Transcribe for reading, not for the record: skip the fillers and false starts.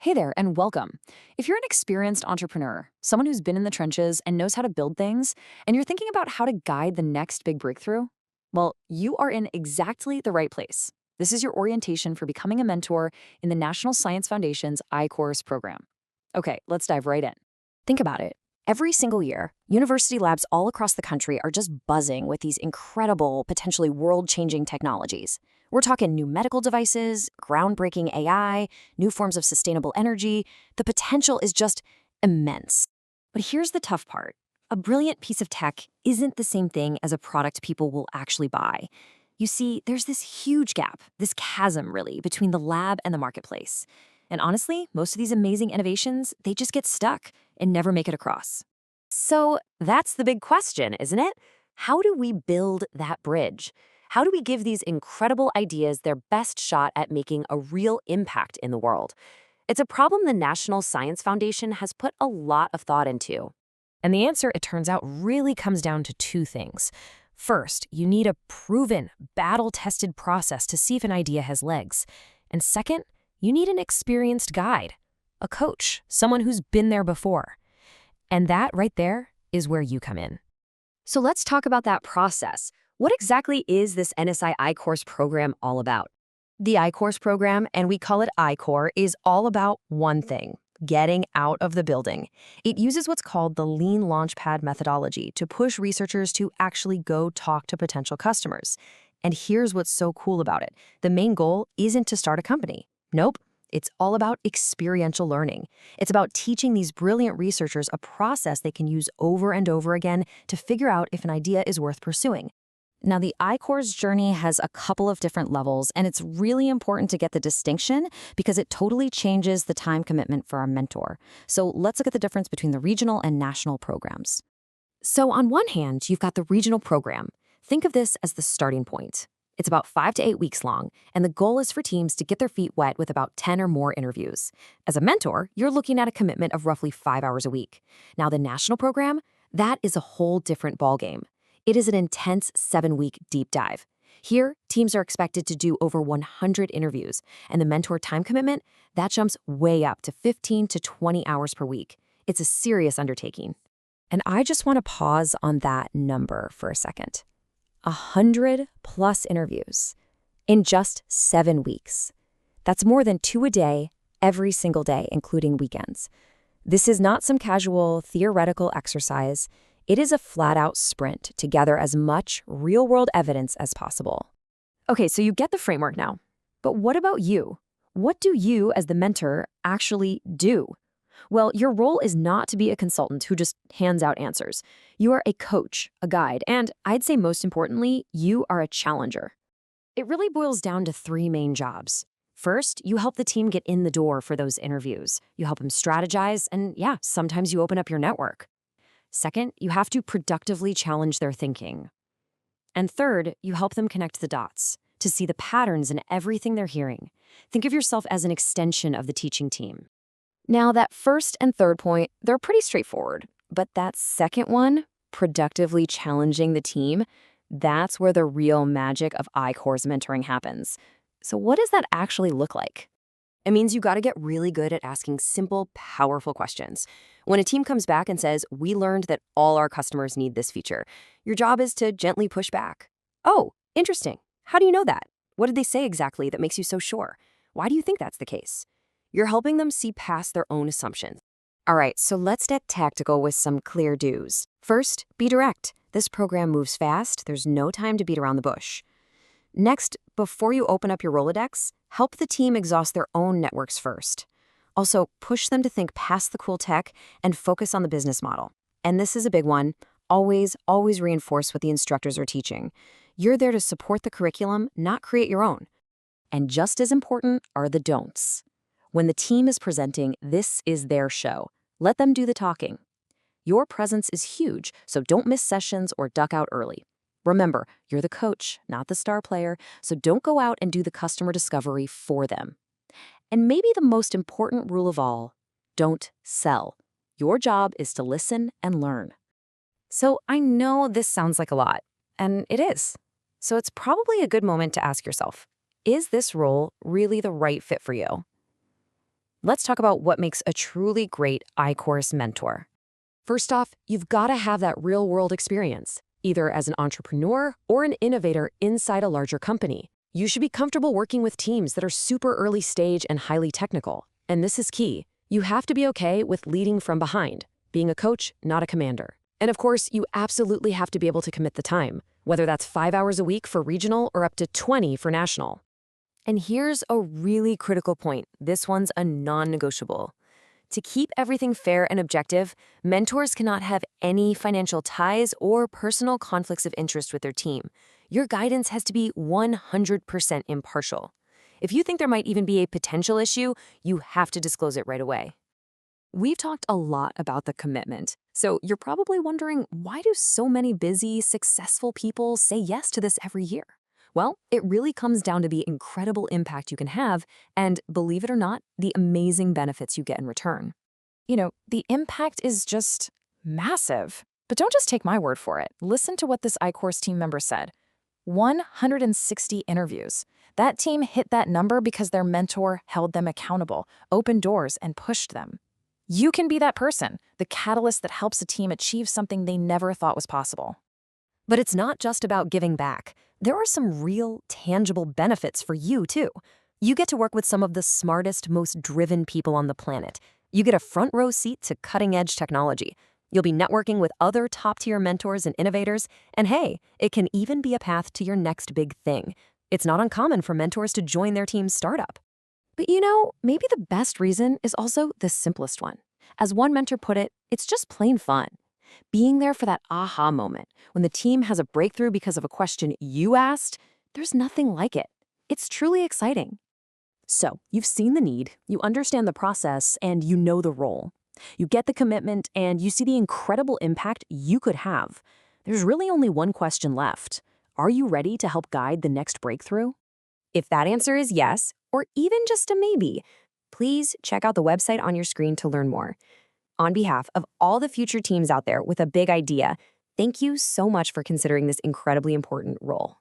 Hey there, and welcome. If you're an experienced entrepreneur, someone who's been in the trenches and knows how to build things, and you're thinking about how to guide the next big breakthrough, well, you are in exactly the right place. This is your orientation for becoming a mentor in the National Science Foundation's iCourse program. Okay, let's dive right in. Think about it. Every single year, university labs all across the country are just buzzing with these incredible, potentially world-changing technologies. We're talking new medical devices, groundbreaking AI, new forms of sustainable energy. The potential is just immense. But here's the tough part. A brilliant piece of tech isn't the same thing as a product people will actually buy. You see, there's this huge gap, this chasm really, between the lab and the marketplace. And honestly, most of these amazing innovations, they just get stuck and never make it across. So that's the big question, isn't it? How do we build that bridge? How do we give these incredible ideas their best shot at making a real impact in the world? It's a problem the National Science Foundation has put a lot of thought into. And the answer, it turns out, really comes down to two things. First, you need a proven, battle-tested process to see if an idea has legs. And second, you need an experienced guide, a coach, someone who's been there before. And that right there is where you come in. So let's talk about that process. What exactly is this NSI iCourse program all about? The iCourse program, and we call it iCore, is all about one thing: getting out of the building. It uses what's called the Lean Launchpad methodology to push researchers to actually go talk to potential customers. And here's what's so cool about it. The main goal isn't to start a company. Nope. It's all about experiential learning. It's about teaching these brilliant researchers a process they can use over and over again to figure out if an idea is worth pursuing. Now, the iCore's journey has a couple of different levels, and it's really important to get the distinction because it totally changes the time commitment for our mentor. So let's look at the difference between the regional and national programs. So on one hand, you've got the regional program. Think of this as the starting point. It's about 5 to 8 weeks long, and the goal is for teams to get their feet wet with about 10 or more interviews. As a mentor, you're looking at a commitment of roughly 5 hours a week. Now, the national program, that is a whole different ballgame. It is an intense 7-week deep dive. Here, teams are expected to do over 100 interviews, and the mentor time commitment, that jumps way up to 15 to 20 hours per week. It's a serious undertaking. And I just want to pause on that number for a second. 100+ interviews in just 7 weeks. That's more than 2 a day, every single day, including weekends. This is not some casual, theoretical exercise. It is a flat-out sprint to gather as much real-world evidence as possible. Okay, so you get the framework now. But what about you? What do you, as the mentor, actually do? Well, your role is not to be a consultant who just hands out answers. You are a coach, a guide, and I'd say most importantly, you are a challenger. It really boils down to 3 main jobs. First, you help the team get in the door for those interviews. You help them strategize, and yeah, sometimes you open up your network. Second, you have to productively challenge their thinking. And third, you help them connect the dots to see the patterns in everything they're hearing. Think of yourself as an extension of the teaching team. Now, that first and third point, they're pretty straightforward. But that second one, productively challenging the team, that's where the real magic of iCore's mentoring happens. So what does that actually look like? It means you got to get really good at asking simple, powerful questions. When a team comes back and says, "We learned that all our customers need this feature," your job is to gently push back. "Oh, interesting. How do you know that? What did they say exactly that makes you so sure? Why do you think that's the case?" You're helping them see past their own assumptions. All right, so let's get tactical with some clear do's. First, be direct. This program moves fast. There's no time to beat around the bush. Next, before you open up your Rolodex, help the team exhaust their own networks first. Also, push them to think past the cool tech and focus on the business model. And this is a big one. Always reinforce what the instructors are teaching. You're there to support the curriculum, not create your own. And just as important are the don'ts. When the team is presenting, this is their show. Let them do the talking. Your presence is huge, so don't miss sessions or duck out early. Remember, you're the coach, not the star player, so don't go out and do the customer discovery for them. And maybe the most important rule of all, don't sell. Your job is to listen and learn. So I know this sounds like a lot, and it is. So it's probably a good moment to ask yourself, is this role really the right fit for you? Let's talk about what makes a truly great iCourse mentor. First off, you've got to have that real-world experience, either as an entrepreneur or an innovator inside a larger company. You should be comfortable working with teams that are super early stage and highly technical. And this is key. You have to be okay with leading from behind, being a coach, not a commander. And of course, you absolutely have to be able to commit the time, whether that's 5 hours a week for regional or up to 20 for national. And here's a really critical point. This one's a non-negotiable. To keep everything fair and objective, mentors cannot have any financial ties or personal conflicts of interest with their team. Your guidance has to be 100% impartial. If you think there might even be a potential issue, you have to disclose it right away. We've talked a lot about the commitment, so you're probably wondering, why do so many busy, successful people say yes to this every year? Well, it really comes down to the incredible impact you can have and, believe it or not, the amazing benefits you get in return. The impact is just massive. But don't just take my word for it. Listen to what this iCourse team member said. 160 interviews. That team hit that number because their mentor held them accountable, opened doors, and pushed them. You can be that person, the catalyst that helps a team achieve something they never thought was possible. But it's not just about giving back. There are some real, tangible benefits for you, too. You get to work with some of the smartest, most driven people on the planet. You get a front row seat to cutting-edge technology. You'll be networking with other top-tier mentors and innovators, and hey, it can even be a path to your next big thing. It's not uncommon for mentors to join their team's startup. But maybe the best reason is also the simplest one. As one mentor put it, it's just plain fun. Being there for that aha moment, when the team has a breakthrough because of a question you asked, there's nothing like it. It's truly exciting. So, you've seen the need, you understand the process, and you know the role. You get the commitment, and you see the incredible impact you could have. There's really only one question left. Are you ready to help guide the next breakthrough? If that answer is yes, or even just a maybe, please check out the website on your screen to learn more. On behalf of all the future teams out there with a big idea, thank you so much for considering this incredibly important role.